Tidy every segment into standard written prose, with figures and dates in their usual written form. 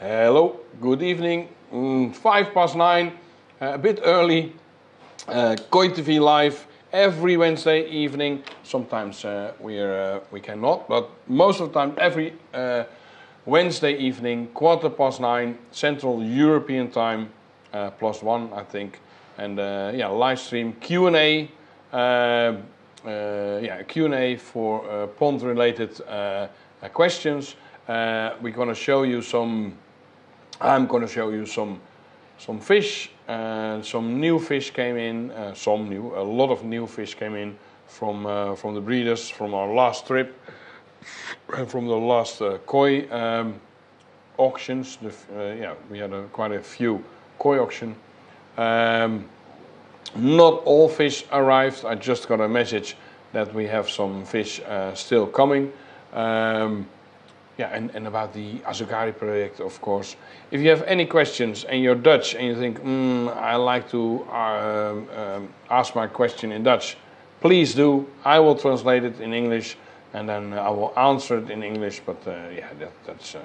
Hello, good evening. 9:05, a bit early. Koi TV live every Wednesday evening. Sometimes we cannot, but most of the time every Wednesday evening, 9:15 Central European Time, +1 I think, and live stream Q&A. Q&A for pond related questions. We're gonna show you some. I'm going to show you some fish. Some new fish came in. A lot of new fish came in from the breeders from our last trip, and from the last koi auctions. We had quite a few koi auction. Not all fish arrived. I just got a message that we have some fish still coming. And about the Asukari project, of course. If you have any questions and you're Dutch and you think, I like to ask my question in Dutch, please do. I will translate it in English and then I will answer it in English. But that's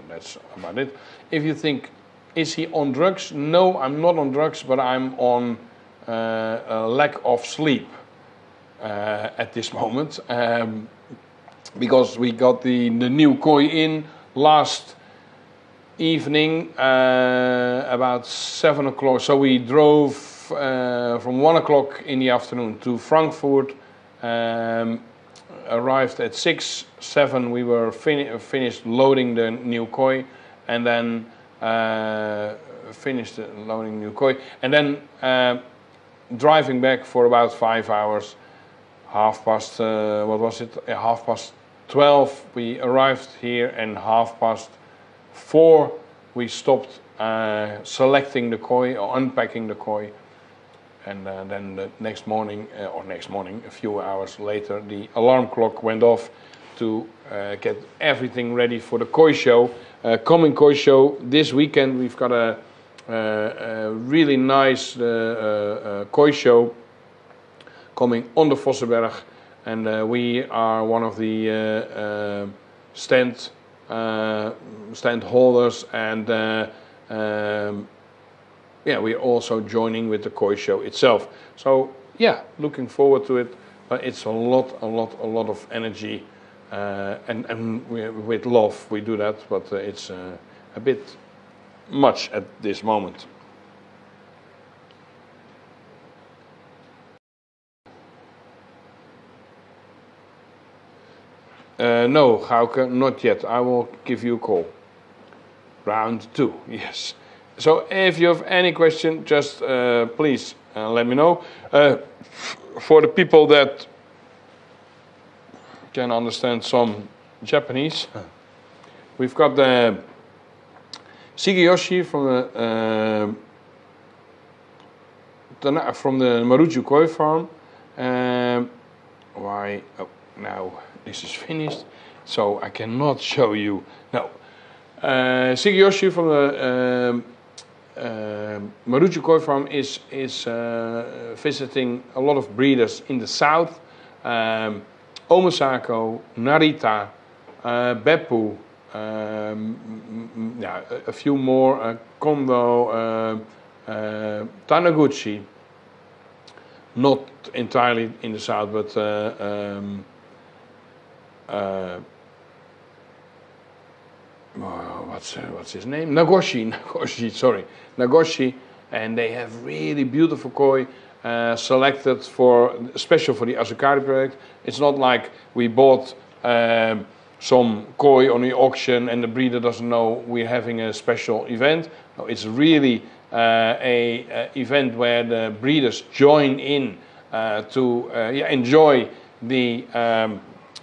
about it. If you think, is he on drugs? No, I'm not on drugs, but I'm on a lack of sleep at this moment. Because we got the new koi in last evening about 7 o'clock. So we drove from 1 o'clock in the afternoon to Frankfurt. Arrived at 6, 7. We were finished loading the new koi, and then finished loading new koi, and then driving back for about 5 hours. 12 we arrived here, and 4:30 we stopped selecting the koi or unpacking the koi, and then the next morning, a few hours later, the alarm clock went off to get everything ready for the koi show. Coming koi show this weekend. We've got a really nice koi show coming on the Vossenberg, and we are one of the stand holders, and we're also joining with the koi show itself. So looking forward to it. It's a lot of energy, and with love we do that, but it's a bit much at this moment. No, Gauke, not yet. I will give you a call. Round 2, yes. So if you have any question, just please let me know. For the people that can understand some Japanese, we've got the Shigeyoshi from the Maruju Koi farm. Now this is finished, so I cannot show you. No, Shigeyoshi from the Maruju Koi farm is visiting a lot of breeders in the south. Omasako, Narita, Beppu, a few more, Kondo, Taniguchi. Not entirely in the south, but what's his name? Nagoshi, and they have really beautiful koi selected special for the Asukari project. It's not like we bought some koi on the auction and the breeder doesn't know we're having a special event. No, it's really a event where the breeders join in to enjoy the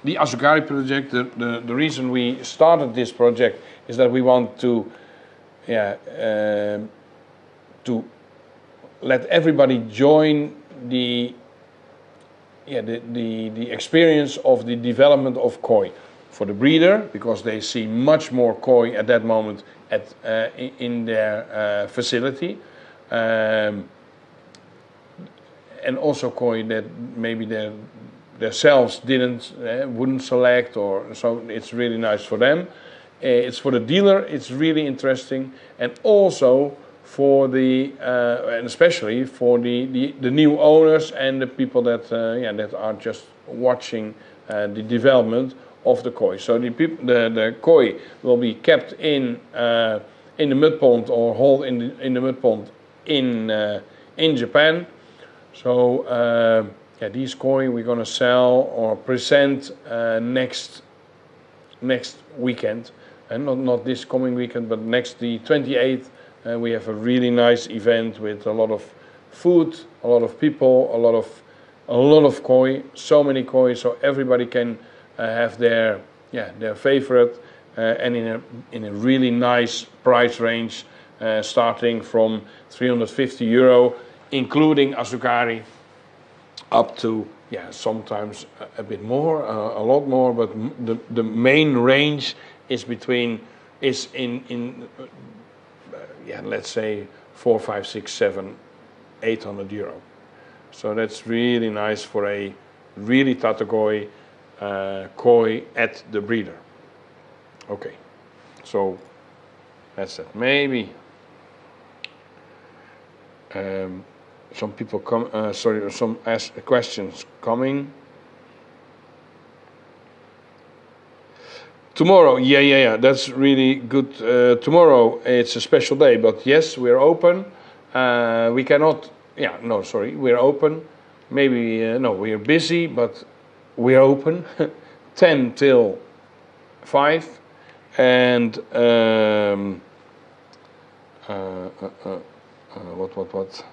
Asukari project. The reason we started this project is that we want to let everybody join the experience of the development of koi for the breeder, because they see much more koi at that moment in their facility, and also koi that maybe themselves wouldn't select, or so it's really nice for them. it's for the dealer, it's really interesting, and also for the and especially for the new owners and the people that that are just watching the development of the koi. So the koi will be kept in the mud pond or hold in the mud pond in Japan. So these koi we're gonna sell or present next weekend, and not this coming weekend, but next, the 28th. We have a really nice event with a lot of food, a lot of people, a lot of koi, so many koi, so everybody can have their favorite, and in a really nice price range, starting from €350, including Asukari, up to sometimes a bit more, a lot more, but the main range is in let's say 4, 5, 6, 7, €800. So that's really nice for a really Tatakoi koi at the breeder. Okay, so that's it. Maybe some people some ask questions coming. Tomorrow, that's really good. Tomorrow it's a special day, but yes, we're open. We cannot, we're open. Maybe, we're busy, but we're open. 10 till 5. And, what?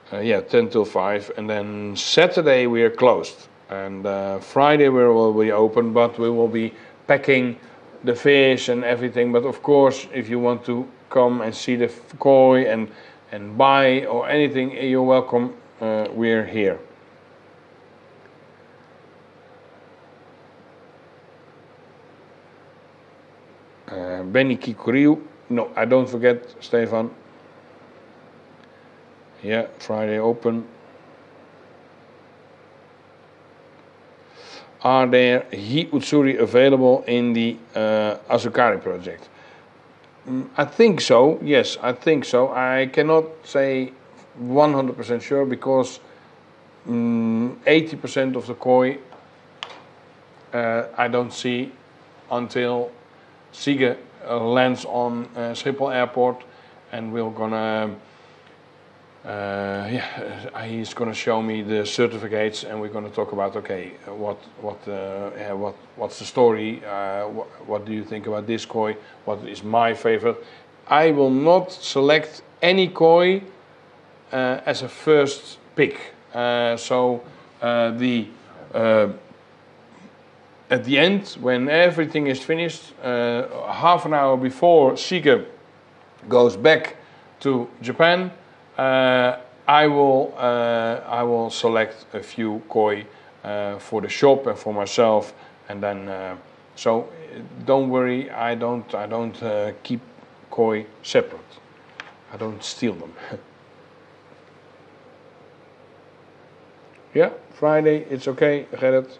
10 till 5. And then Saturday we are closed. And Friday we will be open, but we will be packing the fish and everything. But of course, if you want to come and see the koi and buy or anything, you're welcome. We're here. Benny Kikuriu. No, I don't forget, Stefan. Yeah, Friday open. Are there Hi Utsuri available in the Asukari project? I think so, yes, I think so. I cannot say 100% sure because 80% of the koi I don't see until Sige lands on Schiphol Airport, and we're gonna he's gonna show me the certificates, and we're gonna talk about what's the story, what do you think about this koi, what is my favorite. I will not select any koi as a first pick. At the end, when everything is finished, half an hour before Sige goes back to Japan, I will select a few koi for the shop and for myself, and then so don't worry. I don't keep koi separate. I don't steal them. Yeah, Friday it's okay, Gerrit.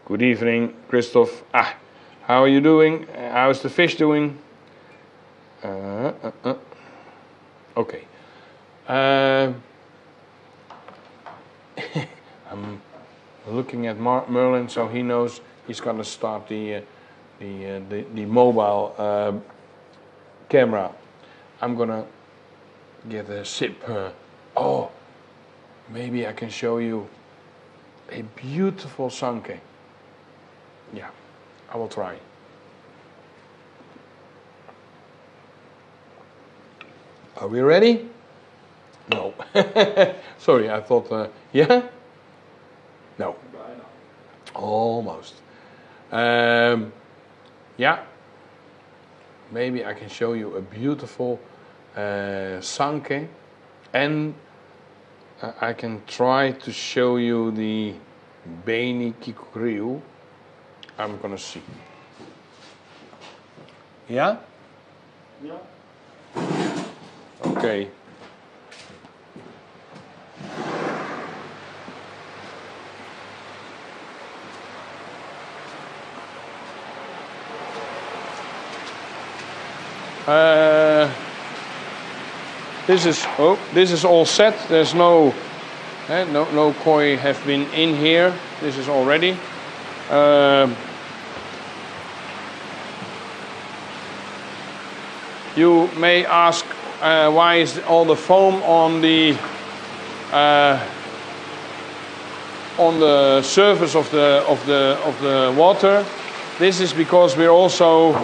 Good evening, Christoph. How are you doing? How's the fish doing? Okay. I'm looking at Merlin, so he knows he's gonna start the mobile camera. I'm gonna get a sip. Maybe I can show you a beautiful Sanke. Yeah, I will try. Are we ready? No. Sorry, I thought, yeah? No. Almost. Yeah. Maybe I can show you a beautiful Sanke, and I can try to show you the Benny Kikuriu. I'm gonna see. Yeah? Yeah. Okay. This is all set. There's no koi have been in here. This is all ready. You may ask why is all the foam on the surface of the water. This is because we also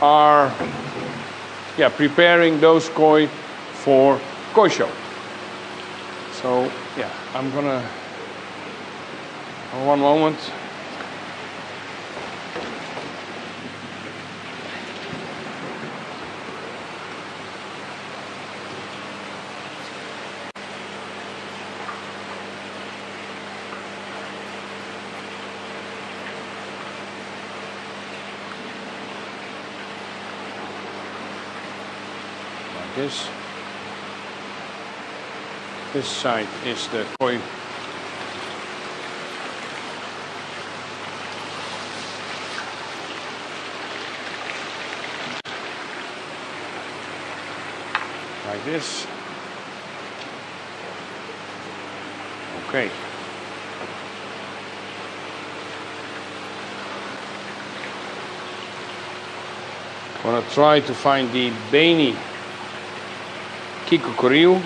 are preparing those koi for koi show. So yeah, I'm gonna one moment. This side is the koi. Like this. Okay. I'm gonna try to find the Beni Kikokuryu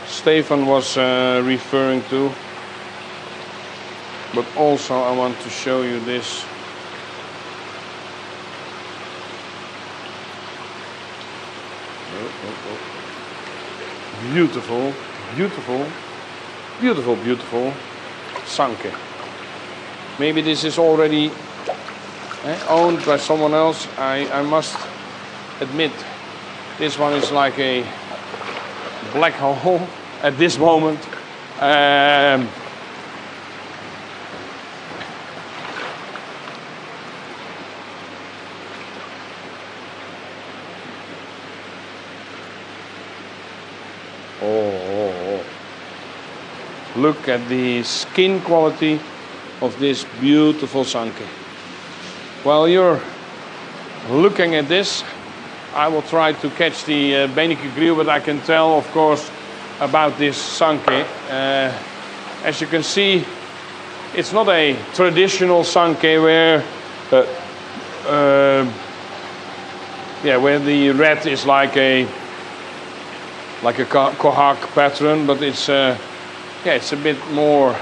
Stefan was referring to, but also I want to show you this. Beautiful, beautiful, beautiful, beautiful Sanke. Maybe this is already owned by someone else. I must admit, this one is like a black hole at this moment. Look at the skin quality of this beautiful Sanke. While you're looking at this, I will try to catch the Beni Kikokuryu, but I can tell, of course, about this Sanke. As you can see, it's not a traditional Sanke where the red is like a kohak pattern, but it's it's a bit more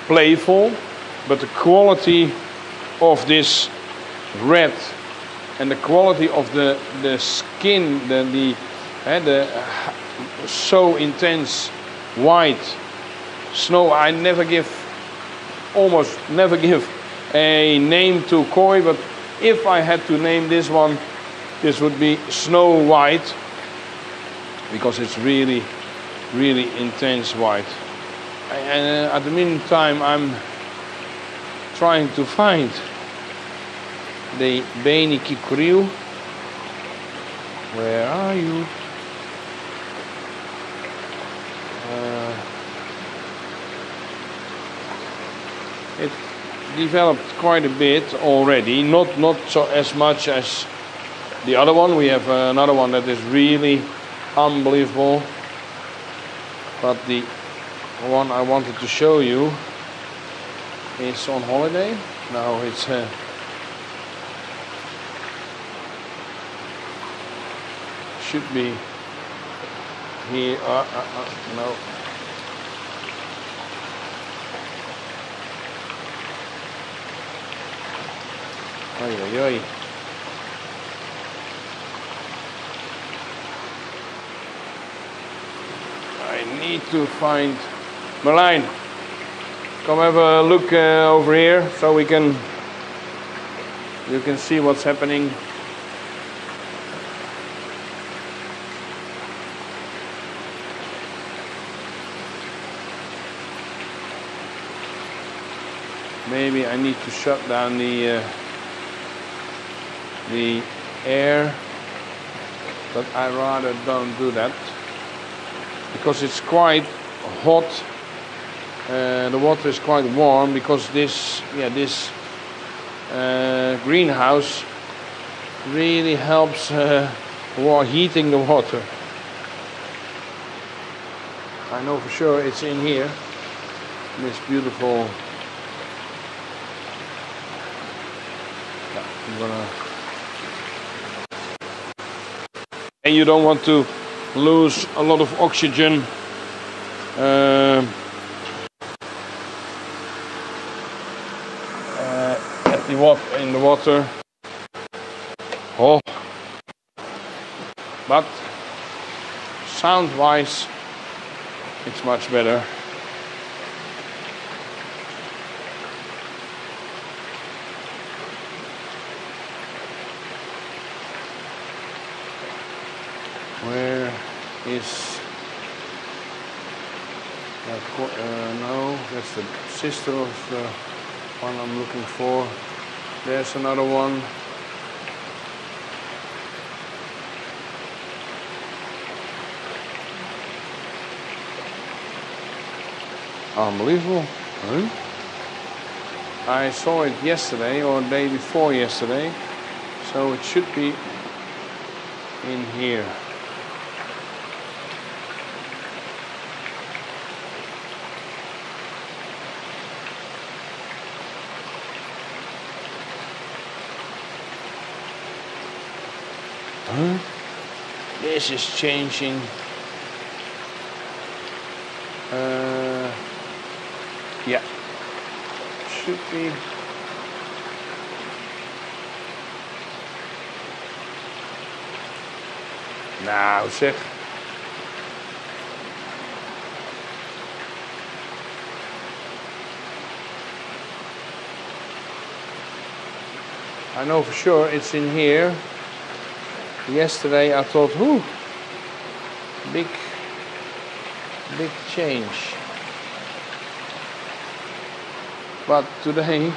playful. But the quality of this red and the quality of the skin, the so intense white snow. I almost never give a name to koi, but if I had to name this one, this would be Snow White, because it's really, really intense white. And at the meantime, I'm trying to find the Beni Kikokuryu. Where are you? It developed quite a bit already, not so as much as the other one. We have another one that is really unbelievable, but the one I wanted to show you is on holiday. Now it's should be here. No. Oi, oi, oi. I need to find Merlijn. Come have a look over here, so you can see what's happening. Maybe I need to shut down the air, but I rather don't do that because it's quite hot. The water is quite warm because this greenhouse really helps heating the water. I know for sure it's in here. This beautiful. I'm gonna. And you don't want to lose a lot of oxygen. In the water. Oh, but sound-wise, it's much better. Where is that? No, that's the sister of the one I'm looking for. There's another one. Unbelievable. Huh? I saw it yesterday or the day before yesterday, so it should be in here. Huh? This is changing. Yeah, should be. Nou zeg. I know for sure it's in here. Yesterday I thought, whoo, big change. But today,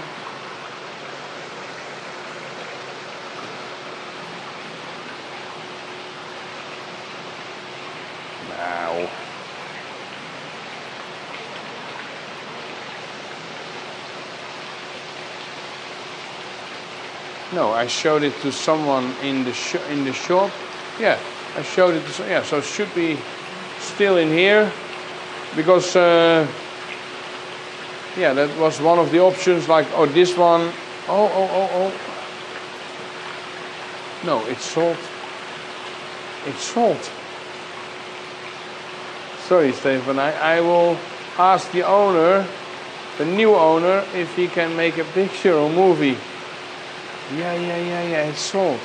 now, no, I showed it to someone in the shop. Yeah, I showed it to so it should be still in here because. Yeah, that was one of the options, like, oh, this one, oh. No, it's salt. It's salt. Sorry, Stefan, I will ask the owner, the new owner, if he can make a picture or movie. Yeah, it's salt.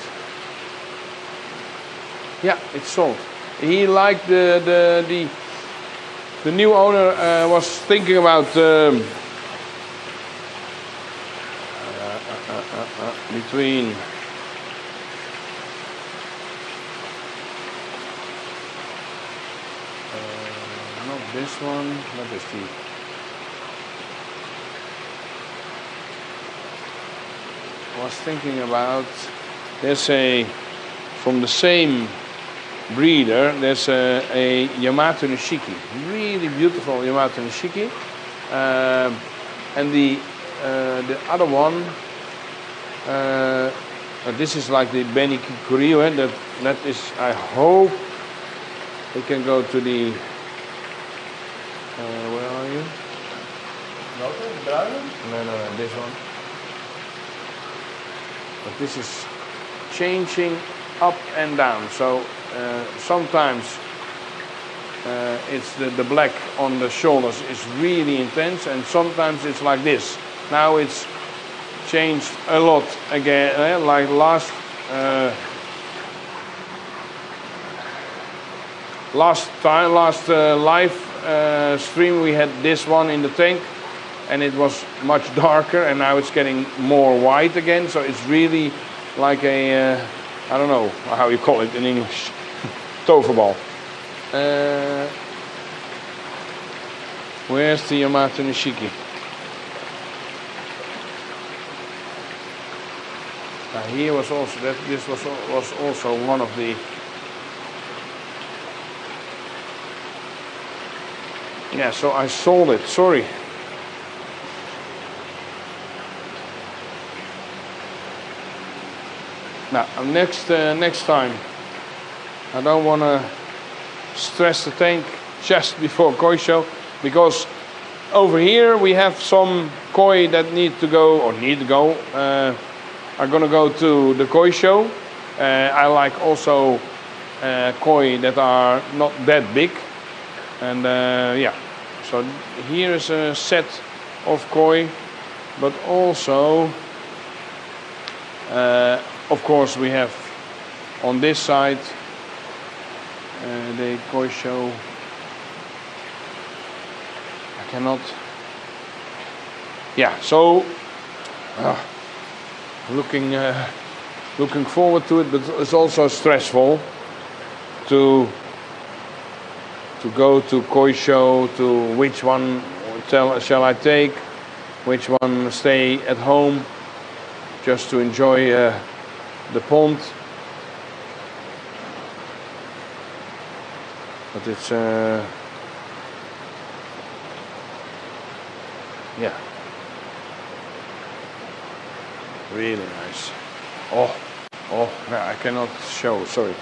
Yeah, it's salt. He liked the new owner was thinking about between not this one, what is the was thinking about there's a from the same breeder, there's a Yamato Nishiki, really beautiful Yamato Nishiki, and the other one, this is like the Beni Kikurio, that is, I hope we can go to the, where are you? No, this one. But this is changing up and down, so sometimes it's the black on the shoulders is really intense, and sometimes it's like this. Now it's changed a lot again, like last live stream we had this one in the tank and it was much darker, and now it's getting more white again, so it's really like a I don't know how you call it in English. Toverbal. Where's the Yamato Nishiki? Here was also that. This was also one of the. Yeah, so I sold it. Sorry. Now, next time, I don't want to stress the tank just before koi show, because over here we have some koi that need to go. Are gonna go to the koi show. I like also koi that are not that big, and yeah. So here is a set of koi, but also, of course, we have on this side the koi show. I cannot. Yeah, so looking forward to it, but it's also stressful to go to koi show, to which one shall I take, which one stay at home, just to enjoy the pond. But it's yeah, really nice. Oh, yeah, I cannot show, sorry.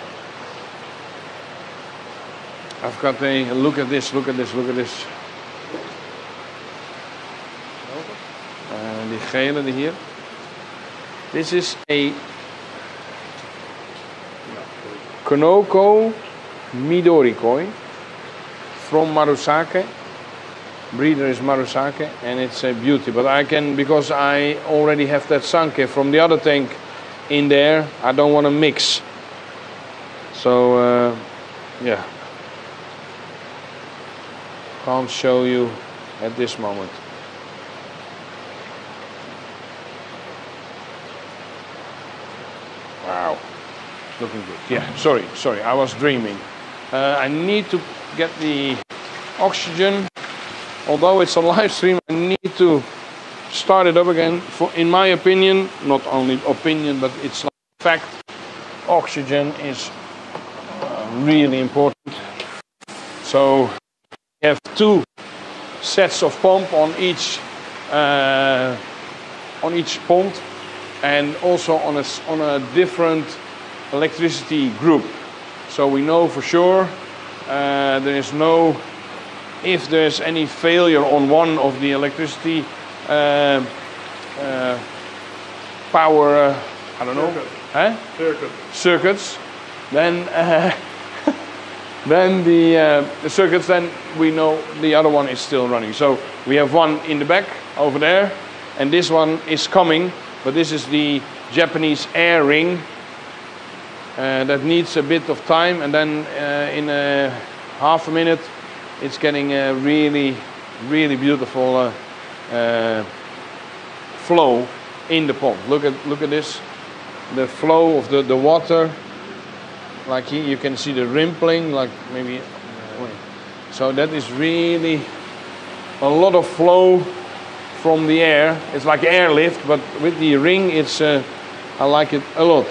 I've got a look at this. Die gele hier. This is a Konoko Midori koi from Marusake. Breeder is Marusake, and it's a beauty. But I can, because I already have that Sanke from the other tank in there, I don't want to mix. So yeah, can't show you at this moment. Wow, looking good. Yeah, sorry, I was dreaming. I need to get the oxygen. Although it's a live stream, I need to start it up again. In my opinion, not only opinion, but it's like fact, oxygen is really important. So we have 2 sets of pump on each pond, and also on a different electricity group. So we know for sure there is no. If there's any failure on one of the electricity power, I don't know, circuits, then then the circuits, then we know the other one is still running. So we have one in the back over there, and this one is coming, but this is the Japanese air ring that needs a bit of time, and then in a half a minute. It's getting a really, really beautiful flow in the pond. Look at this, the flow of the water. Like here, you can see the rippling, like maybe. So that is really a lot of flow from the air. It's like airlift, but with the ring, it's. I like it a lot,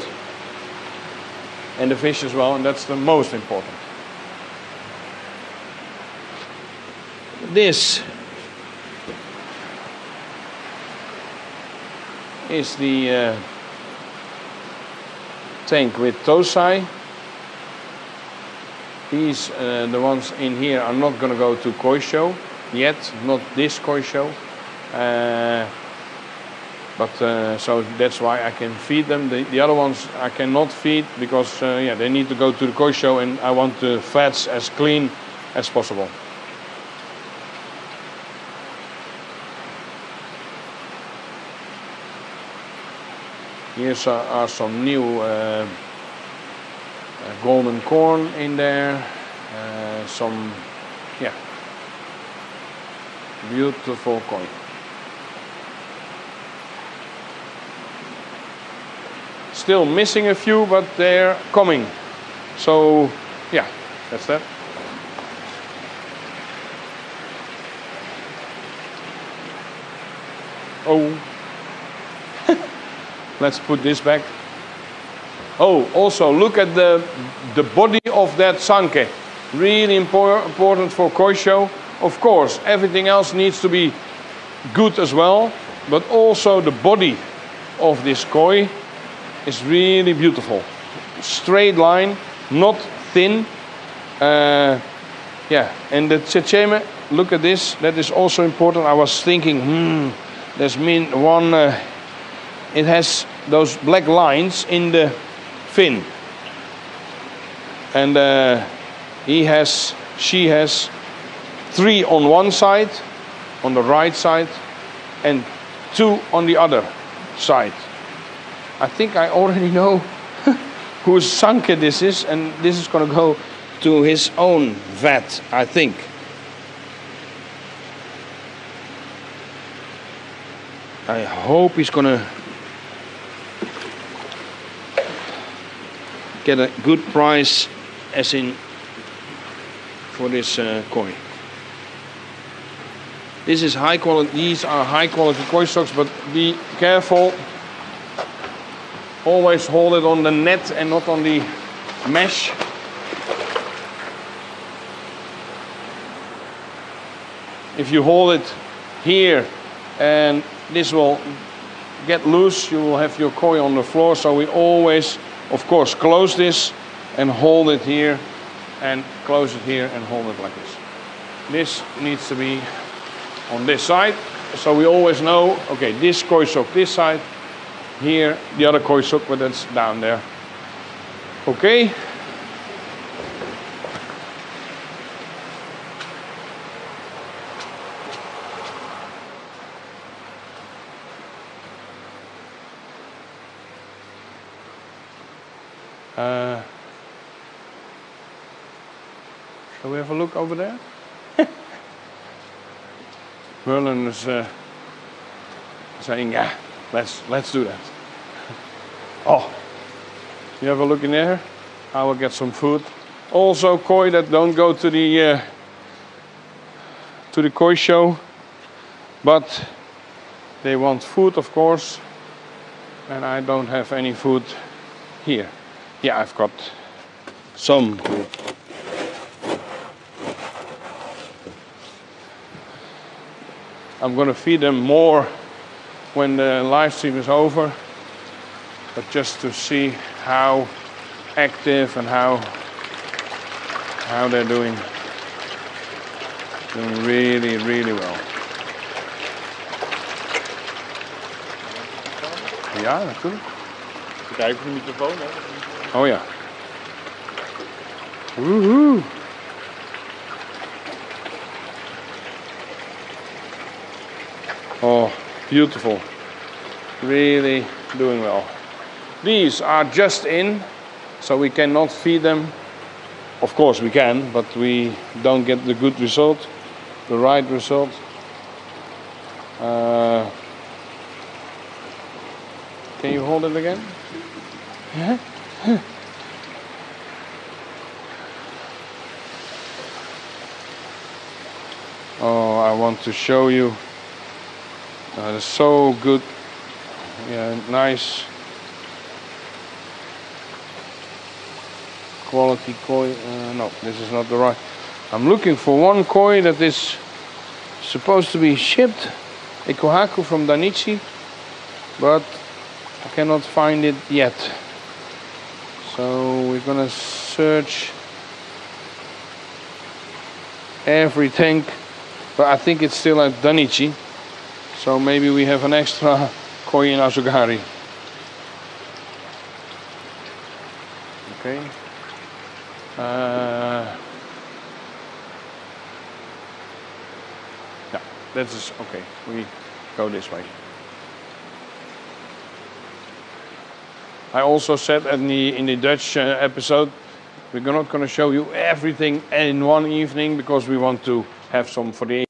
and the fish as well, and that's the most important. This is the tank with Tosai. These, the ones in here, are not going to go to koi show yet, not this koi show. But so that's why I can feed them. The other ones I cannot feed because yeah, they need to go to the koi show, and I want the fats as clean as possible. Here are some new golden corn in there. Some, yeah, beautiful koi. Still missing a few, but they're coming. So, yeah, that's that. Oh. Let's put this back. Oh, also look at the body of that Sanke. Really important for koi show. Of course, everything else needs to be good as well, but also the body of this koi is really beautiful. Straight line, not thin. Yeah, and the Tchetcheme, look at this, that is also important. I was thinking, there's one, it has those black lines in the fin. And she has 3 on one side, on the right side, and 2 on the other side. I think I already know whose Sanke this is, and this is going to go to his own vat, I think. I hope he's going to get a good price, as in for this koi. This is high quality. These are high quality koi stocks, but be careful. Always hold it on the net and not on the mesh. If you hold it here and this will get loose, you will have your koi on the floor. So we always, of course, close this and hold it here, and close it here and hold it like this. This needs to be on this side, so we always know, okay, this koi sock this side, here the other koi sock, but that's down there. Okay. Shall we have a look over there? Merlin is saying, yeah, let's do that. Oh, you have a look in there? I will get some food. Also koi that don't go to the koi show, but they want food, of course, and I don't have any food here. Yeah, I've got some food. I'm going to feed them more when the live stream is over, but just to see how active and how they're doing really, really well. Ja, natuurlijk. Kijk voor de microfoon, hè? Oh ja. Woohoo! Oh, beautiful. Really doing well. These are just in, so we cannot feed them. Of course we can, but we don't get the good result, the right result. Can you hold it again? Oh, I want to show you. It's so good. Yeah, nice quality koi. No, this is not the right. I'm looking for one koi that is supposed to be shipped, a kohaku from Danichi, but I cannot find it yet. So we're gonna search every tank, but I think it's still at Danichi. So maybe we have an extra koi in Asugari. Okay. Yeah, that's okay. We go this way. I also said in the Dutch episode, we're not going to show you everything in one evening because we want to have some for the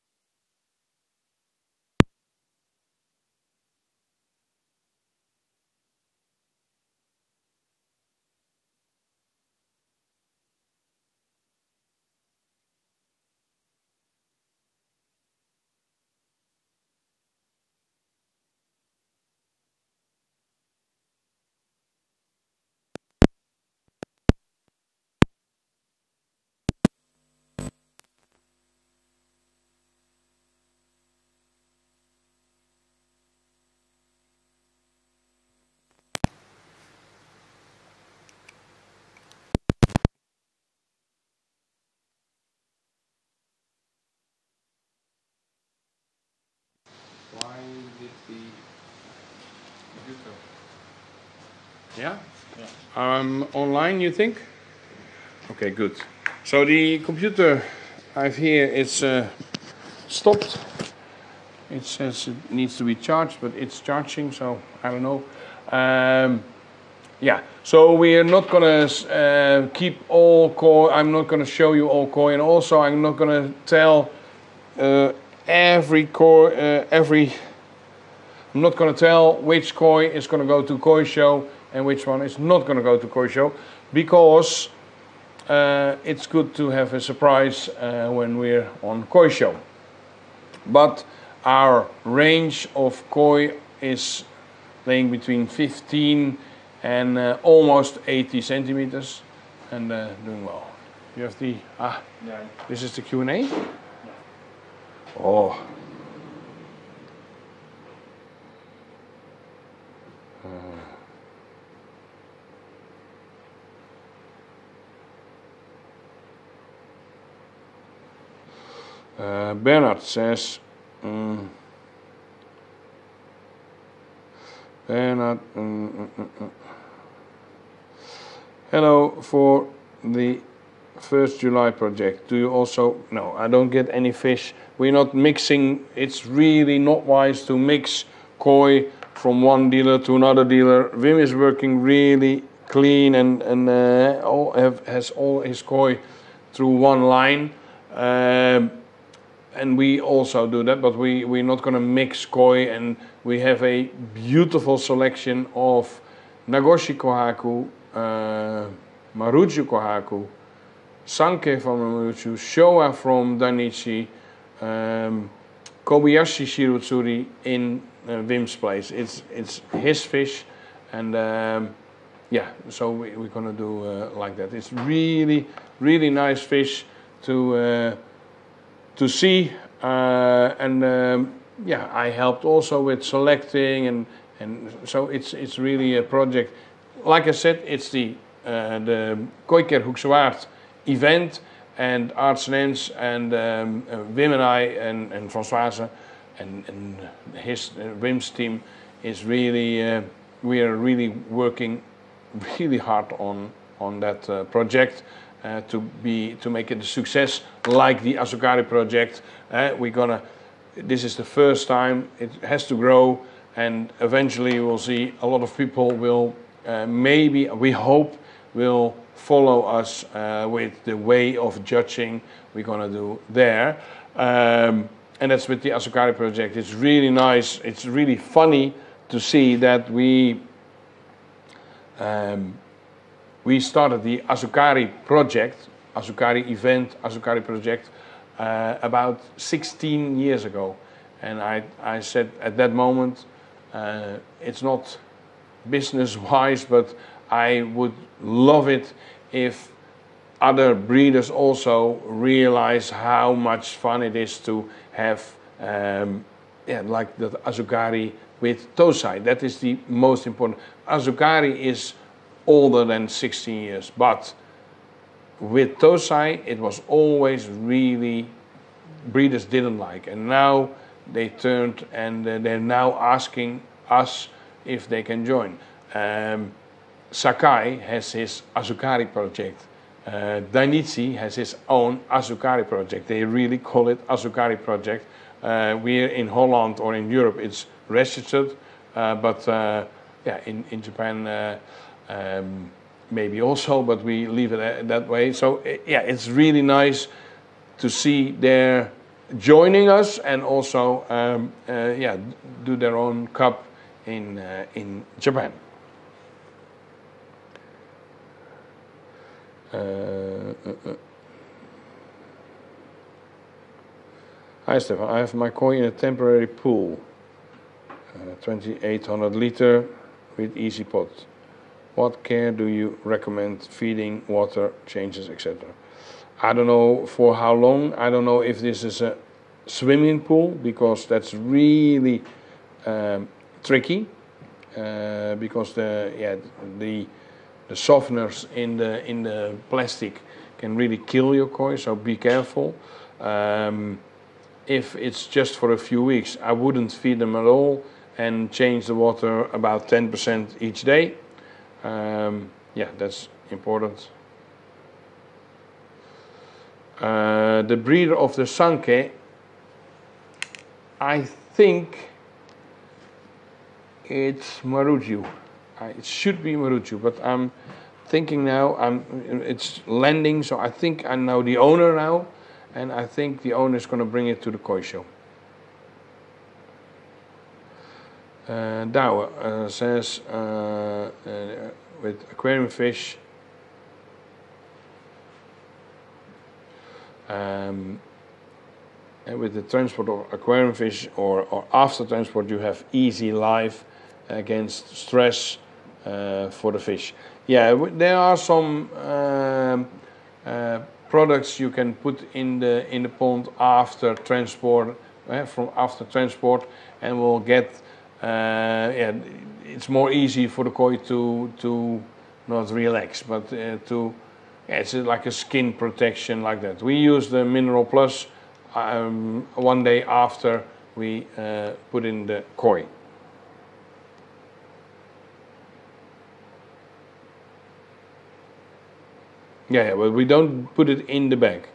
computer. Yeah? Yeah. Online, you think? Okay, good. So the computer I have here is stopped. It says it needs to be charged, but it's charging, so I don't know. Yeah, so we are not going to keep all koi. I'm not going to show you all koi, and also I'm not going to tell every koi, I'm not going to tell which koi is going to go to koi show and which one is not going to go to koi show, because it's good to have a surprise when we're on koi show. But our range of koi is laying between 15 and almost 80 centimeters, and doing well. You have the Yeah. This is the Q&A. Oh. Bernard says, Bernard, hello, for the 1st July project, do you also, no, I don't get any fish. We're not mixing, it's really not wise to mix koi from one dealer to another dealer. Wim is working really clean and has all his koi through one line. And we also do that, but we're not going to mix koi, and we have a beautiful selection of Nagoshi Kohaku, Maruju Kohaku, Sanke from Maruju, Showa from Dainichi, Kobayashi Shirutsuri in Wim's place. It's his fish, and yeah, so we're going to do like that. It's really, really nice fish to see, and yeah, I helped also with selecting, and so it's really a project. Like I said, it's the Kooiker Hoekse Waard event, and Arts Nens and Wim and I and Françoise and his Wim's team is really we are really working really hard on that project. To make it a success like the Asukari project. This is the first time, it has to grow, and eventually we'll see a lot of people will maybe, we hope, will follow us with the way of judging we're gonna do there. And that's with the Asukari project. It's really nice, it's really funny to see that we started the Asukari project, Asukari event, Asukari project, about 16 years ago. And I said at that moment, it's not business-wise, but I would love it if other breeders also realize how much fun it is to have, like the Asukari with Tosai. That is the most important. Asukari is older than 16 years, but with Tosai it was always really breeders didn't like, and now they turned and they're now asking us if they can join. Sakai has his Asukari project. Dainichi has his own Asukari project. They really call it Asukari project. We're in Holland or in Europe it's registered, but yeah, in Japan maybe also, but we leave it that way. So yeah, it's really nice to see they're joining us, and also yeah, do their own cup in Japan. Hi Stefan, I have my koi in a temporary pool, 2800 liter with easy pot. What care do you recommend? Feeding, water, changes, etc. I don't know for how long. I don't know if this is a swimming pool, because that's really tricky, because the softeners in the plastic can really kill your koi, so be careful. If it's just for a few weeks, I wouldn't feed them at all. and change the water about 10% each day. Yeah, that's important. The breeder of the Sankey, I think it's Maruju. It should be Maruju, but I'm thinking now, it's landing, so I think I know the owner now, and I think the owner is going to bring it to the koi show. Douwe says, with aquarium fish, and with the transport of aquarium fish or after transport, you have easy life against stress for the fish. Yeah, there are some products you can put in the pond after transport, and will get. Yeah, it's more easy for the koi to not relax, but to. Yeah, it's like a skin protection like that. We use the Mineral Plus one day after we put in the koi. Yeah, but we don't put it in the bag.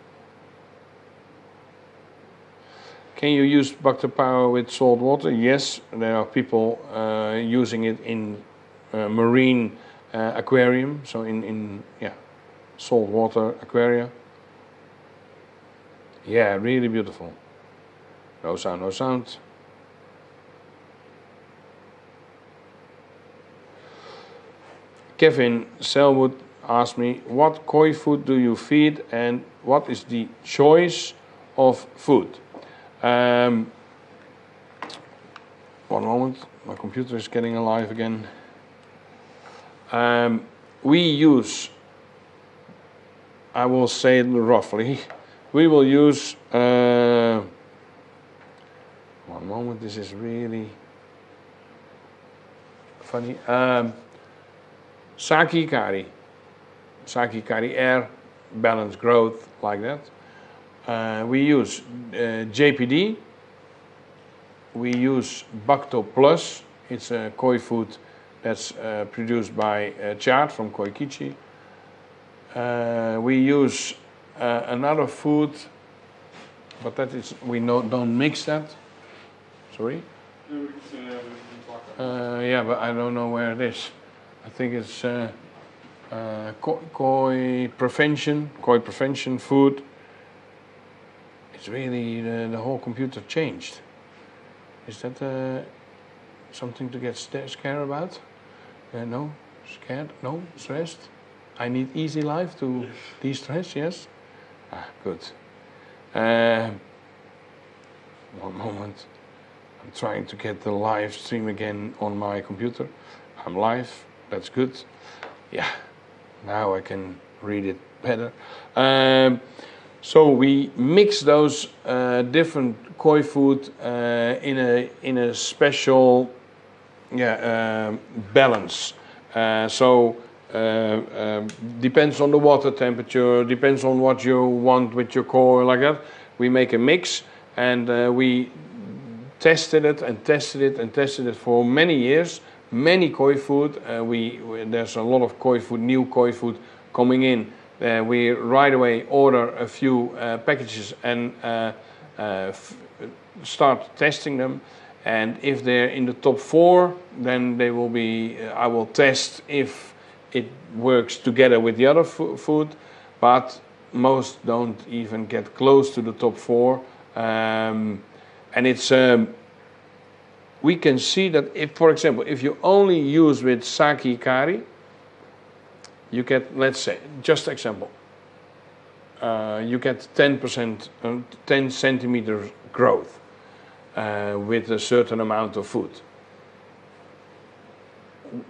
Can you use Bactopower with salt water? Yes, there are people using it in marine aquarium, so in salt water aquaria. Yeah, really beautiful. No sound, no sound. Kevin Selwood asked me, what koi food do you feed and what is the choice of food? One moment, my computer is getting alive again. We use, I will say it roughly, we will use, one moment, this is really funny. Saki Kari Air, balanced growth, like that. We use JPD. We use Bacto Plus. It's a koi food that's produced by Chart from Koikichi. We use another food, but that is don't mix that. Sorry. Yeah, but I don't know where it is. I think it's koi prevention food. It's really the whole computer changed. Is that something to get scared about? No, scared? No, stressed? I need easy life to de-stress, yes? Ah, good. One moment. I'm trying to get the live stream again on my computer. I'm live, that's good. Yeah, now I can read it better. So we mix those different koi food in a special balance. Depends on the water temperature, depends on what you want with your koi, like that. We make a mix, and we tested it for many years. Many koi food. There's a lot of koi food, new koi food coming in. We right away order a few packages and start testing them. And if they're in the top 4, then they will be. I will test if it works together with the other food, but most don't even get close to the top 4. And it's. We can see that if, for example, if you only use with Saki Kari, you get, let's say, just example, you get 10%, 10 centimeters growth with a certain amount of food.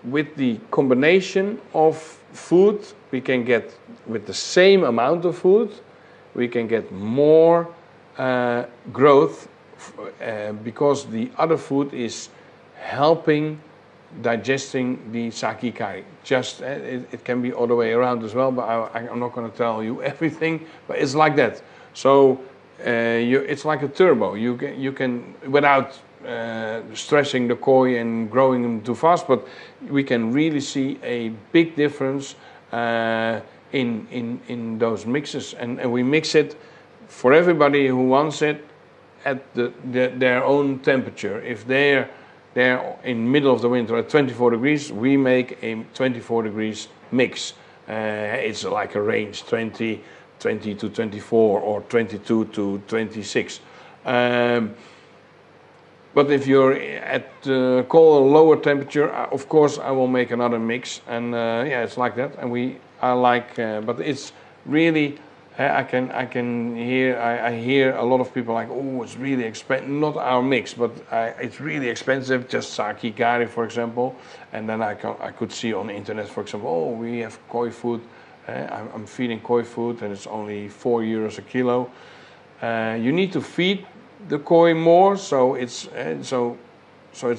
With the combination of food, we can get, with the same amount of food, we can get more growth because the other food is helping digesting the Saki Kari. Just it can be all the way around as well, but I'm not going to tell you everything. But it's like that. So it's like a turbo. You can without stressing the koi and growing them too fast, but we can really see a big difference in those mixes, and we mix it for everybody who wants it at their own temperature. If they're in middle of the winter at 24 degrees, we make a 24 degrees mix. It's like a range 20 to 24 or 22 to 26. But if you're at cold, lower temperature, of course I will make another mix, and yeah, it's like that. And I like, but it's really, I hear a lot of people like, oh, it's really expensive. Not our mix, but it's really expensive. Just sake gari, for example. And then I could see on the internet, for example, oh, we have koi food. I'm feeding koi food, and it's only €4 a kilo. You need to feed the koi more, so it's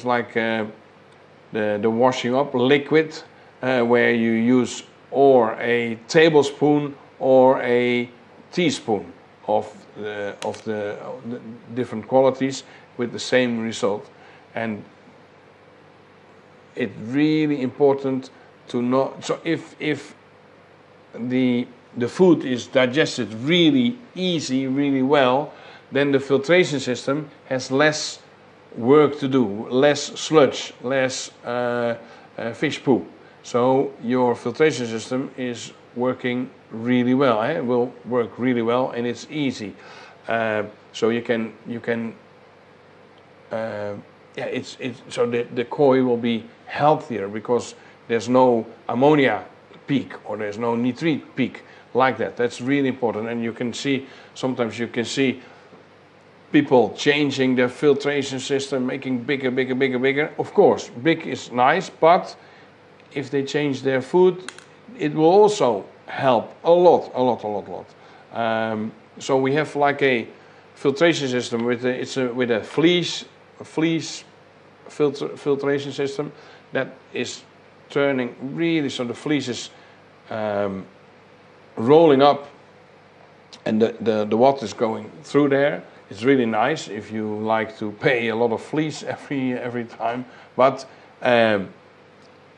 like the washing up liquid, where you use or a tablespoon or a teaspoon of the different qualities with the same result. And it's really important to know. So if the food is digested really easy, really well, then the filtration system has less work to do, less sludge, less fish poo. So your filtration system is working really well. It will work really well, and it's easy. So you can so the koi will be healthier because there's no ammonia peak or there's no nitrate peak like that. That's really important. And you can see, sometimes you can see people changing their filtration system, making bigger. Of course, big is nice, but if they change their food, it will also help a lot. So we have like a filtration system with a fleece filtration system that is turning really, so the fleece is rolling up, and the water is going through there. It's really nice if you like to pay a lot of fleece every time. But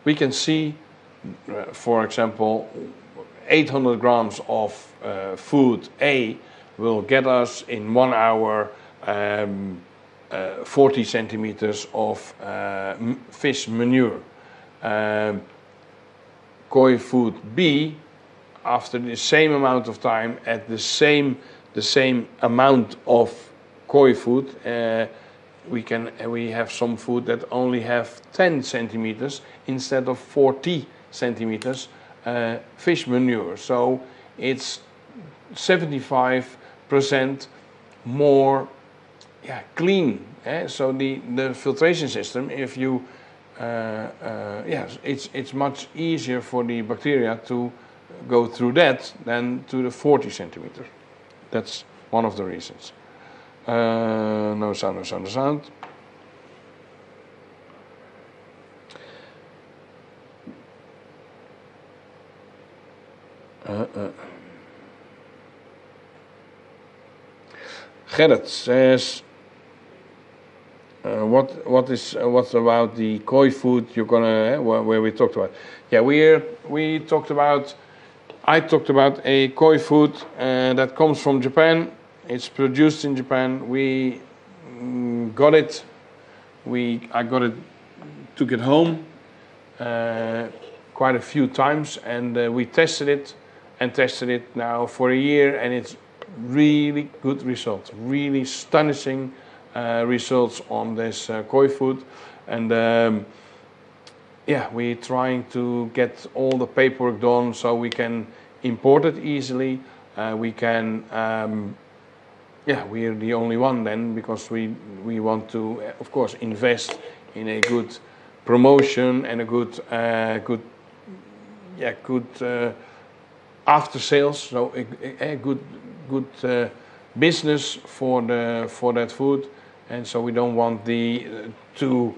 we can see, for example, 800 grams of food A will get us in 1 hour 40 centimeters of fish manure. Koi food B, after the same amount of time at the same amount of koi food, we have some food that only have 10 centimeters instead of 40 centimeters fish manure. So it's 75% more clean. So the filtration system, if you it's much easier for the bacteria to go through that than to the 40 centimeters. That's one of the reasons. No sound. Gerrit says, what's about the koi food you're gonna where we talked about? Yeah, I talked about a koi food that comes from Japan. It's produced in Japan. We got it. Took it home quite a few times, and we tested it now for a year, and it's really good results. Really astonishing results on this koi food, and we're trying to get all the paperwork done so we can import it easily. We can, we're the only one then, because we want to, of course, invest in a good promotion and a good after sales. So a good business for that food, and so we don't want the two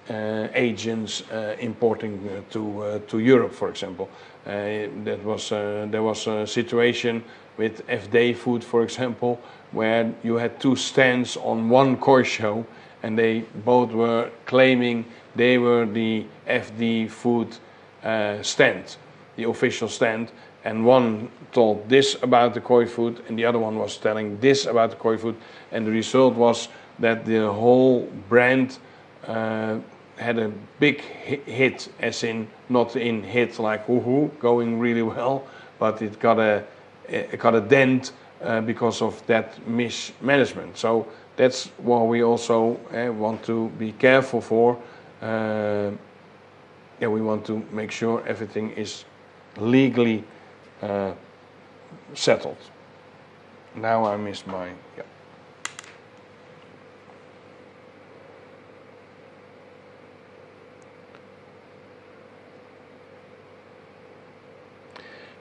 agents importing to Europe, for example. There was a situation with FD Food, for example, where you had two stands on one koi show, and they both were claiming they were the FD Food stand, the official stand, and one told this about the koi food and the other one was telling this about the koi food, and the result was that the whole brand had a big hit, as in not in hit like woohoo, going really well, but it got a dent because of that mismanagement. So that's what we also want to be careful for. We want to make sure everything is legally settled. Now I missed my... Yeah.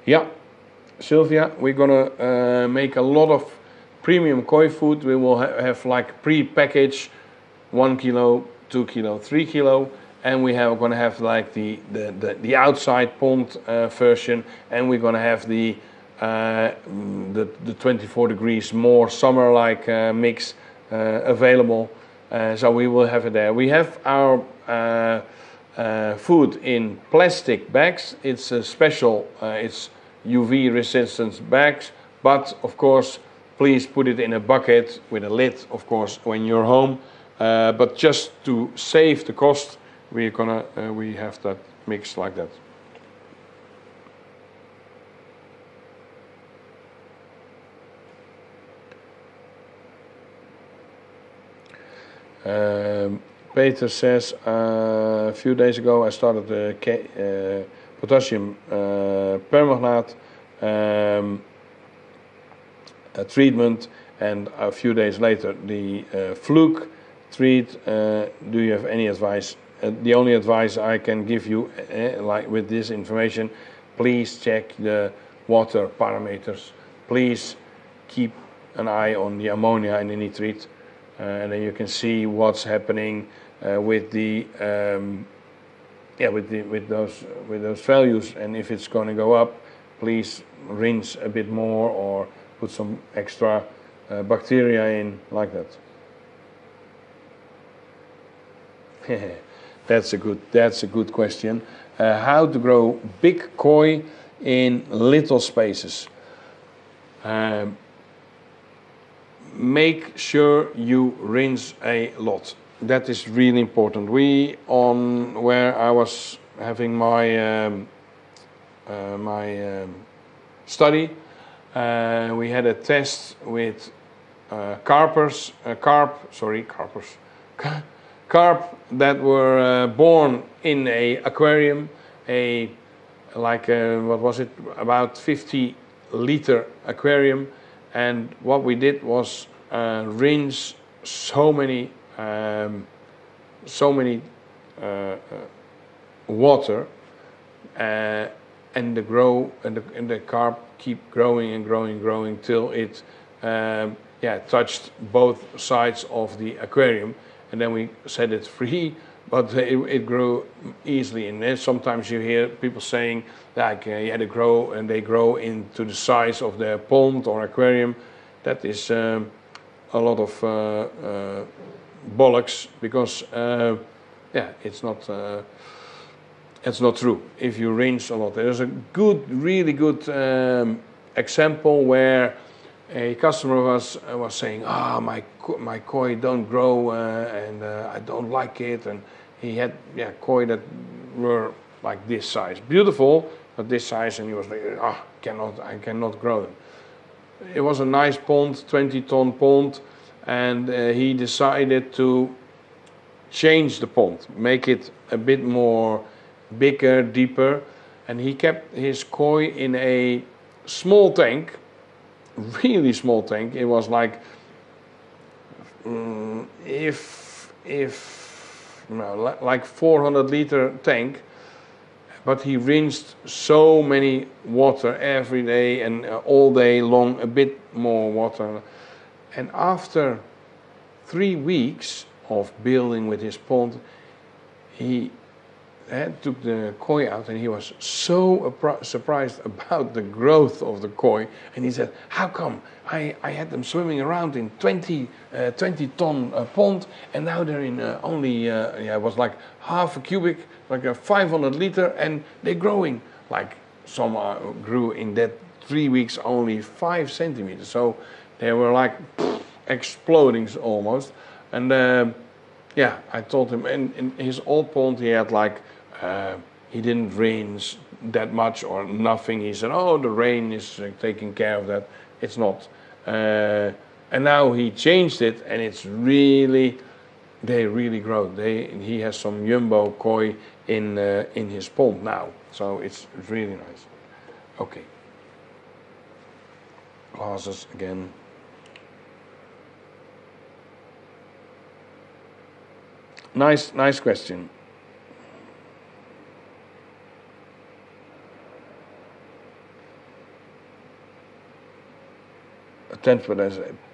Yeah, Sylvia, we're gonna make a lot of premium koi food. We will have like pre-packaged 1 kilo, 2 kilo, 3 kilo, and we are gonna have like the outside pond version, and we're gonna have the 24 degrees more summer-like mix available. So we will have it there. We have our food in plastic bags. It's a special, it's UV resistant bags, but of course please put it in a bucket with a lid, of course, when you're home. But just to save the cost, we have that mix like that. Peter says, a few days ago I started the potassium permanganate treatment, and a few days later the fluke treat. Do you have any advice? The only advice I can give you, like with this information, please check the water parameters. Please keep an eye on the ammonia and the nitrate. And then you can see what's happening with those values. And if it's going to go up, please rinse a bit more or put some extra bacteria in, like that. That's a good question. How to grow big koi in little spaces? Make sure you rinse a lot. That is really important. Where I was having my study, we had a test with carp that were born in a aquarium, about 50-liter aquarium. And what we did was rinse so many water, and the carp keep growing and growing till it touched both sides of the aquarium, and then we set it free. But it grew easily. And then sometimes you hear people saying like they grow into the size of their pond or aquarium. That is a lot of bollocks, because it's not true. If you rinse a lot, there's a really good example where a customer was saying, my koi don't grow and I don't like it, and he had koi that were like this size, beautiful, but this size, and he was like, I cannot grow them. It was a nice pond, 20-ton pond, and he decided to change the pond, make it a bit more bigger, deeper, and he kept his koi in a small tank, really small tank. It was like like 400-liter tank, but he rinsed so many water every day and all day long, a bit more water. And after 3 weeks of building with his pond, he took the koi out, and he was so surprised about the growth of the koi, and he said, how come I had them swimming around in 20 ton pond, and now they're in only it was like half a cubic, like a 500 liter, and they're growing. Like some grew in that 3 weeks only 5 centimeters, so they were like exploding almost. And yeah, I told him, and in his old pond he had like, he didn't rain that much or nothing. He said, oh, the rain is taking care of that. It's not. And now he changed it, and it's really, they really grow. He has some jumbo koi in his pond now, so it's really nice. Okay. Glasses again. Nice question.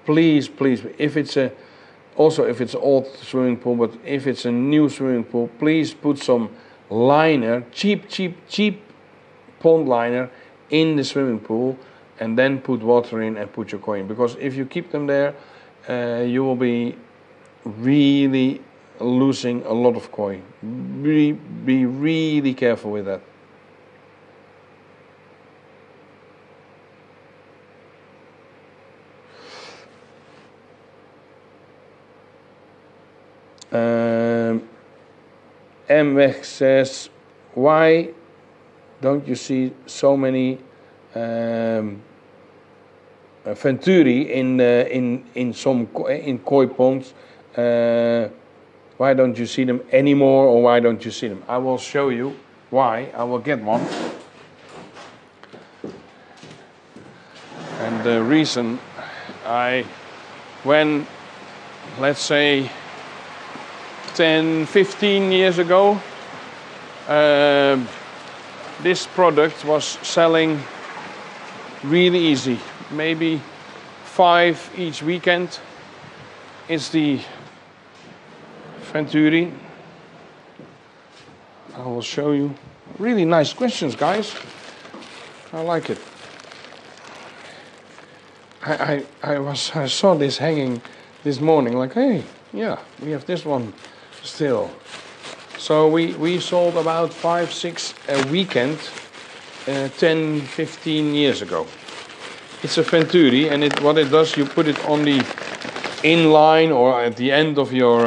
Please, if it's also if it's old swimming pool, but if it's a new swimming pool, please put some liner, cheap pond liner in the swimming pool, and then put water in and put your koi in. Because if you keep them there, you will be really losing a lot of koi. Be really careful with that. Mweg says, why don't you see so many Venturi in koi ponds? Why don't you see them anymore, or why don't you see them? I will show you why. I will get one. And the reason when, let's say, 10, 15 years ago, this product was selling really easy. Maybe 5 each weekend. It's the Venturi. I will show you. Really nice questions, guys. I like it. I saw this hanging this morning, like, hey, yeah, we have this one still. So we sold about 5, 6 a weekend 10, 15 years ago. It's a Venturi, and what it does, you put it on the inline or at the end of your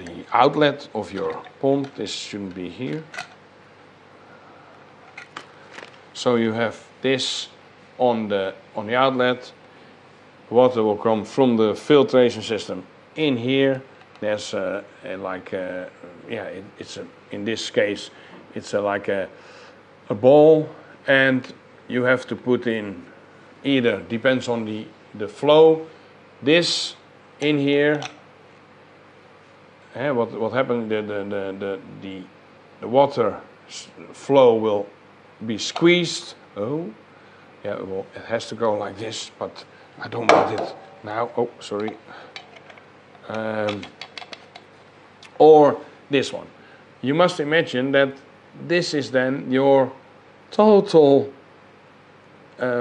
the outlet of your pond. This shouldn't be here. So you have this on the outlet. Water will come from the filtration system in here. There's in this case it's like a ball, and you have to put in, either depends on the flow, this in here. What happened? The water flow will be squeezed. Oh, yeah. Well, it has to go like this, but I don't want it now. Oh, sorry. Or this one. You must imagine that this is then your total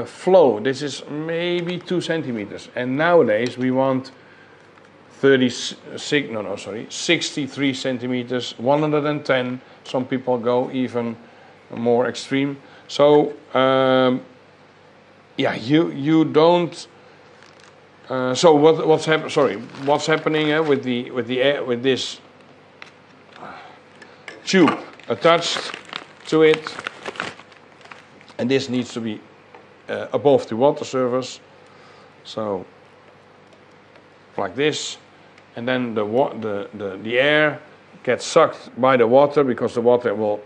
flow. This is maybe 2 centimeters, and nowadays we want 63 centimeters, 110. Some people go even more extreme. So you don't. So what's happening with this tube attached to it, and this needs to be above the water surface, so like this, and then the air gets sucked by the water, because the water will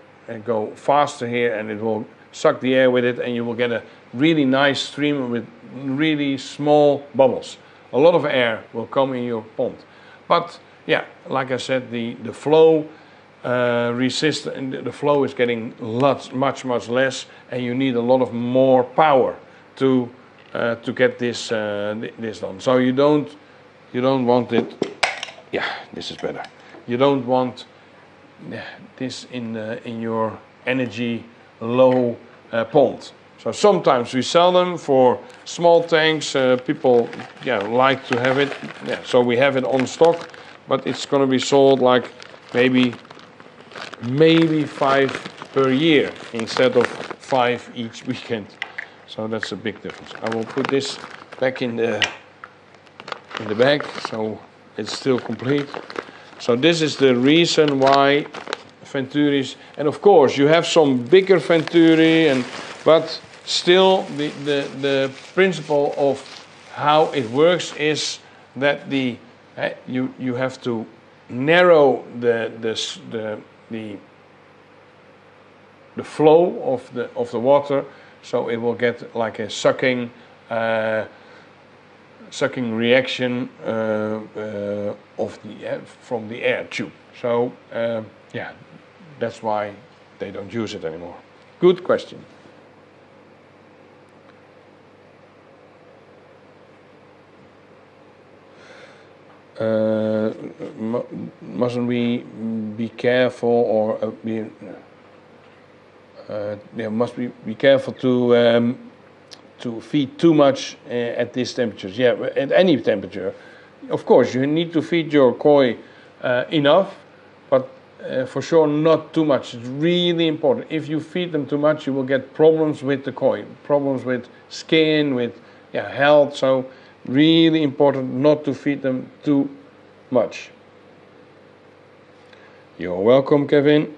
go faster here, and it will suck the air with it, and you will get a really nice stream with really small bubbles. A lot of air will come in your pond. But yeah, like I said, the flow the flow is getting much less, and you need a lot of more power to to get this this done. So you don't want it. Yeah, this is better. You don't want this in your energy low pond. So sometimes we sell them for small tanks. People like to have it. Yeah, so we have it on stock, but it's going to be sold like maybe 5 per year instead of 5 each weekend. So that's a big difference. I will put this back in the bag, so it's still complete. So this is the reason why Venturis, and of course you have some bigger Venturi, but still the principle of how it works is that you have to narrow the flow of the water, so it will get like a sucking reaction from the air tube. So that's why they don't use it anymore. Good question. Mustn't we be careful, or must we be careful to feed too much at these temperatures? Yeah, at any temperature. Of course, you need to feed your koi enough, but for sure not too much. It's really important. If you feed them too much, you will get problems with the koi, problems with skin, with health. So really important not to feed them too much. You're welcome, Kevin.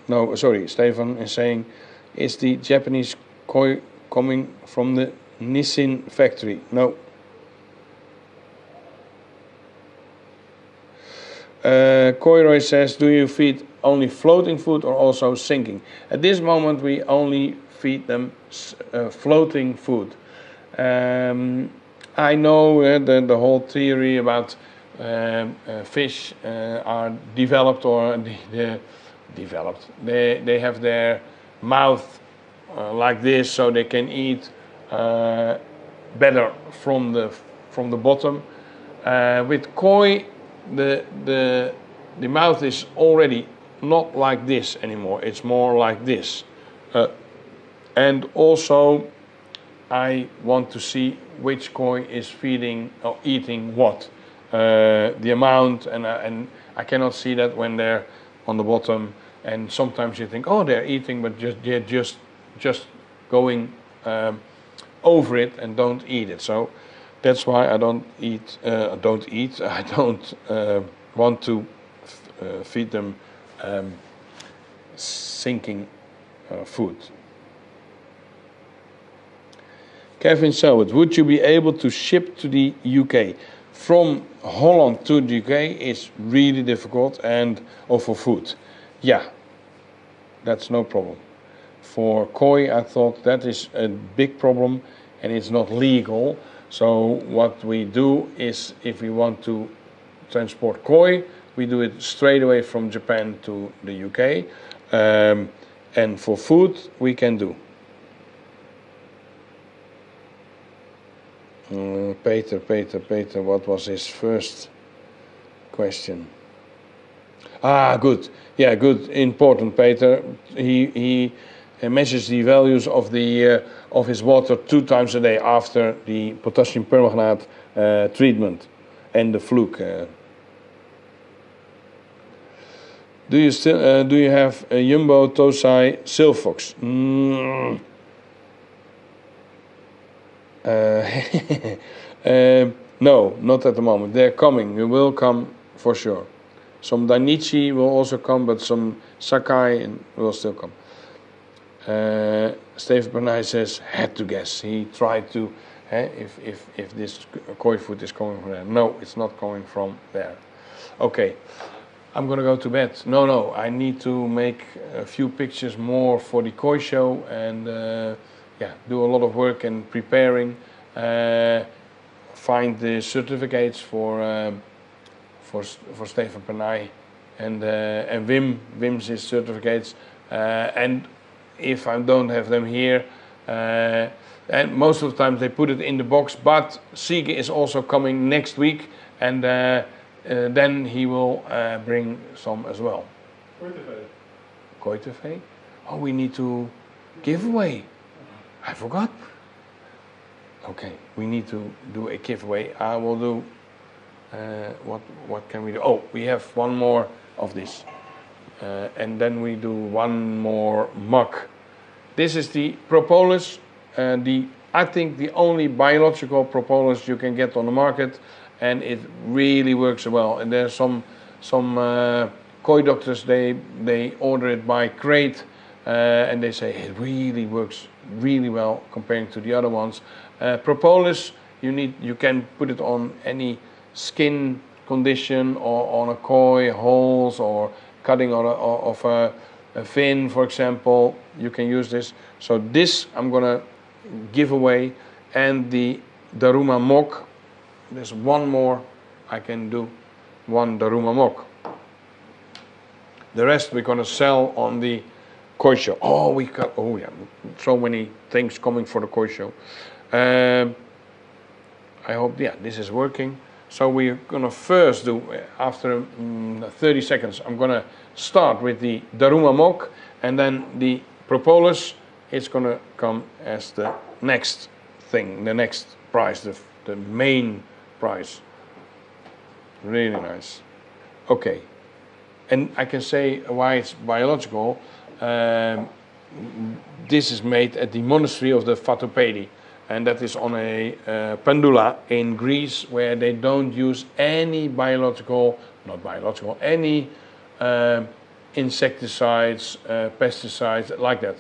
No, sorry, Stefan is saying, is the Japanese koi coming from the Nissin factory? No. Koiroy says, do you feed only floating food or also sinking? At this moment we only feed them floating food. I know the whole theory about fish are developed, or developed. They have their mouth like this, so they can eat better from the bottom. With koi, the mouth is already not like this anymore. It's more like this. And also, I want to see which koi is feeding or eating what, the amount, and I cannot see that when they're on the bottom. And sometimes you think, oh, they're eating, but they're just going over it and don't eat it. So that's why I don't eat. I don't want to feed them sinking food. Kevin Selwood, would you be able to ship to the UK? From Holland to the UK is really difficult, and for food. Yeah, that's no problem. For koi, I thought that is a big problem and it's not legal. So what we do is, if we want to transport koi, we do it straight away from Japan to the UK. And for food, we can do. Peter, what was his first question? Good. Yeah, good. Important, Peter. He measures the values of his water 2 times a day after the potassium permanganate treatment and the fluke. Do you have a Jumbo Tosai Silfox? No, not at the moment. They're coming. They will come for sure. Some Dainichi will also come, but some Sakai will still come. Steve Bernay says, had to guess. He tried to, if this koi food is coming from there. No, it's not coming from there. Okay, I'm going to go to bed. No, I need to make a few pictures more for the koi show, and do a lot of work in preparing. Find the certificates for Stefan Bernay and Wim's certificates. And if I don't have them here, and most of the time they put it in the box, but Siege is also coming next week, and then he will bring some as well. Kooitevee? Oh, we need to give away. I forgot. Okay, we need to do a giveaway. I will do, what can we do? Oh, we have one more of this. And then we do one more mug. This is the propolis. I think the only biological propolis you can get on the market, and it really works well. And there's some koi doctors, they order it by crate, and they say it really works really well comparing to the other ones. Propolis, you can put it on any skin condition or on a koi, holes, or cutting of a fin, for example. You can use this. So this I'm gonna give away, and the Daruma Mok. There's one more I can do, one Daruma Mok. The rest we're gonna sell on the koi show. Oh, we got, oh yeah, so many things coming for the koi show. I hope, yeah, this is working. So we're gonna first do, after 30 seconds, I'm gonna start with the Daruma Mok, and then the propolis is gonna come as the next thing, the next prize, the main prize. Really nice. Okay, and I can say why it's biological. This is made at the monastery of the Fatopedi, and that is on a Pendula in Greece, where they don't use any any insecticides, pesticides like that.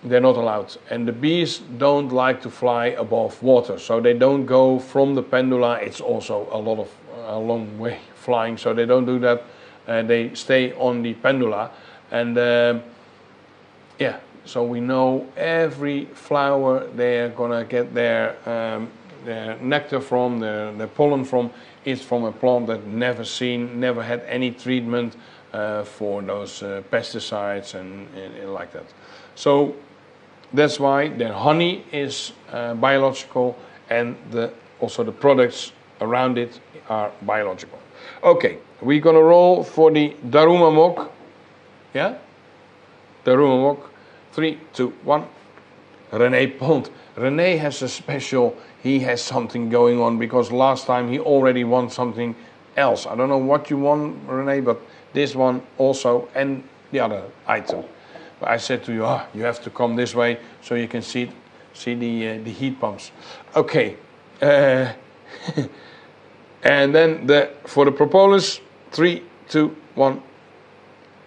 They're not allowed, and the bees don't like to fly above water, so they don't go from the Pendula. It's also a long way flying, so they don't do that. They stay on the Pendula, and yeah, so we know every flower they're gonna get their nectar from, their pollen from, is from a plant that never had any treatment for those pesticides and like that. So that's why their honey is biological, and also the products around it are biological. Okay, we're gonna roll for the Daruma Mok. Yeah? Daruma Mok. 3, 2, 1. René Pont. René has a special, he has something going on, because last time he already won something else. I don't know what you won, René, but this one also, and the other item. But I said to you, you have to come this way so you can see the heat pumps. Okay. And then for the propolis, 3, 2, 1.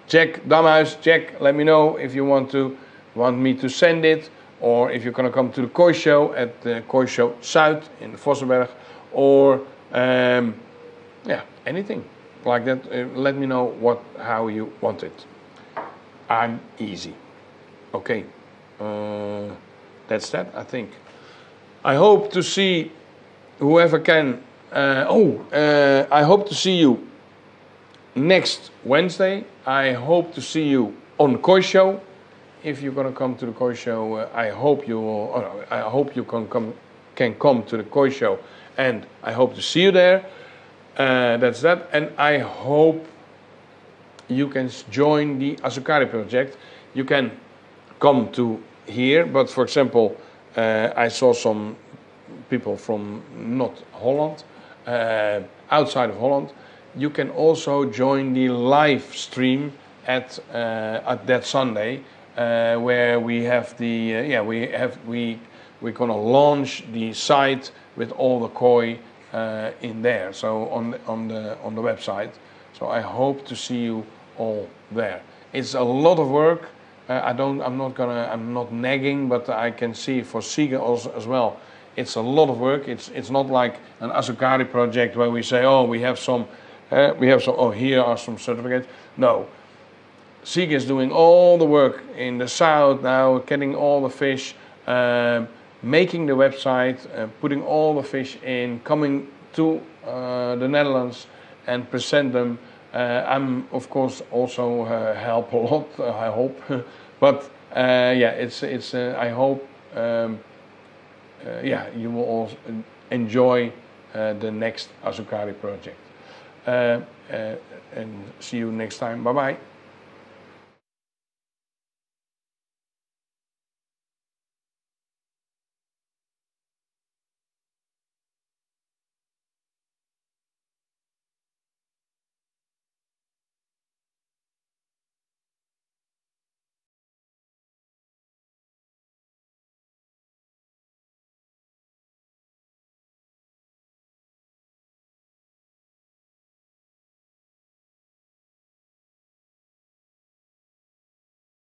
Jack Damhuis, Jack, let me know if you want me to send it, or if you're going to come to the koi show at the Koi Show Zuid in Vossenberg, or yeah, anything like that. Let me know how you want it. I'm easy. Okay, that's that, I think. I hope to see whoever can. I hope to see you next Wednesday. I hope to see you on the Koi Show. If you're going to come to the Koi Show, I hope you will. I hope you can come to the Koi Show, and I hope to see you there. That's that, and I hope you can join the Asukari project. You can come to here, but for example, I saw some people from not Holland, outside of Holland. You can also join the live stream at that Sunday, where we have we're gonna launch the site with all the koi in there. So on the website. So I hope to see you all there. It's a lot of work. I'm not nagging, but I can see for Siege also as well. It's a lot of work. It's not like an Asukari project where we say, we have some, here are some certificates. No. Siege is doing all the work in the south now, getting all the fish, making the website, putting all the fish in, coming to the Netherlands and present them I'm of course also help a lot. I hope, but yeah, it's I hope yeah, you will all enjoy the next Asukari project. And see you next time. Bye bye.